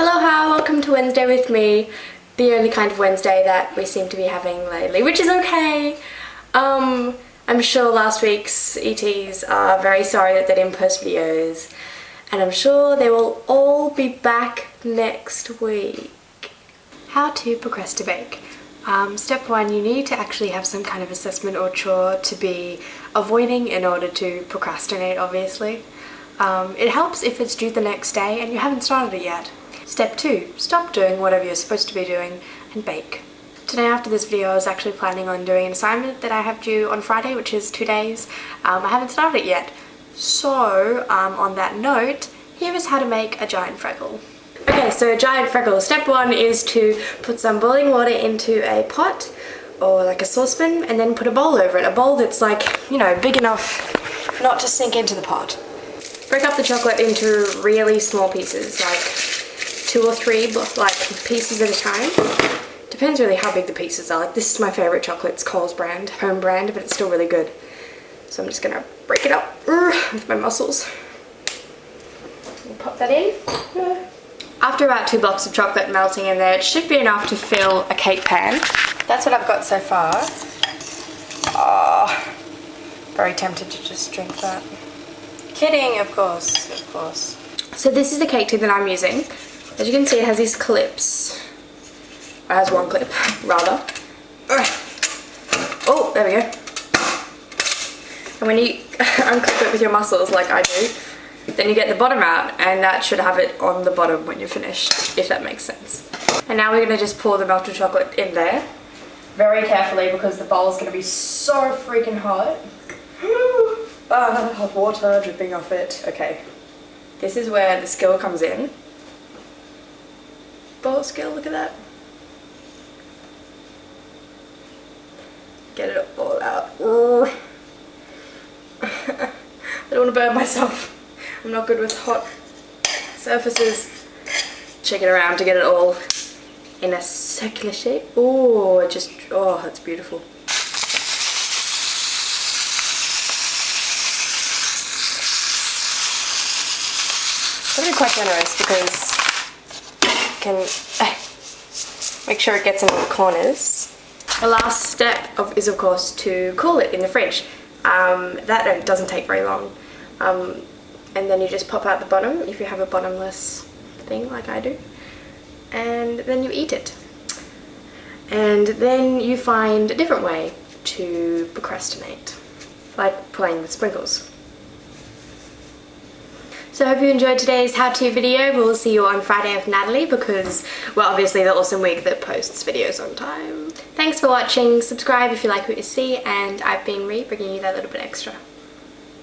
Hello, hi, welcome to Wednesday with me. The only kind of Wednesday that we seem to be having lately, which is okay. I'm sure last week's ETs are very sorry that they didn't post videos, and I'm sure they will all be back next week. How to procrastinate. Step 1, you need to actually have some kind of assessment or chore to be avoiding in order to procrastinate, obviously. It helps if it's due the next day and you haven't started it yet. Step 2, stop doing whatever you're supposed to be doing and bake. Today after this video I was actually planning on doing an assignment that I have due on Friday, which is 2 days. I haven't started it yet. So on that note, here is how to make a giant freckle. Okay, so a giant freckle. Step 1 is to put some boiling water into a pot or like a saucepan and then put a bowl over it. A bowl that's like, you know, big enough not to sink into the pot. Break up the chocolate into really small pieces, like 2 or 3 like pieces at a time. Depends really how big the pieces are. Like this is my favorite chocolate. It's Coles brand, home brand, but it's still really good. So I'm just gonna break it up with my muscles. Pop that in. After about 2 blocks of chocolate melting in there, it should be enough to fill a cake pan. That's what I've got so far. Oh, very tempted to just drink that. Kidding, of course, of course. So this is the cake tin that I'm using. As you can see, it has these clips. It has one clip, rather. Oh, there we go. And when you unclip it with your muscles, like I do, then you get the bottom out, and that should have it on the bottom when you're finished, if that makes sense. And now we're gonna just pour the melted chocolate in there, very carefully, because the bowl is gonna be so freaking hot. Hot water dripping off it. Okay, this is where the skill comes in. Bowl skill, look at that. Get it all out. I don't want to burn myself. I'm not good with hot surfaces. Shake it around to get it all in a circular shape. Oh, it just, oh, that's beautiful. Gotta be quite generous because you can make sure it gets in all the corners. The last step is of course to cool it in the fridge. That doesn't take very long. And then you just pop out the bottom if you have a bottomless thing like I do, and then you eat it. And then you find a different way to procrastinate, like playing with sprinkles. So I hope you enjoyed today's how-to video. We'll see you on Friday with Natalie because we're obviously the awesome week that posts videos on time. Thanks for watching. Subscribe if you like what you see, and I've been bringing you that little bit extra.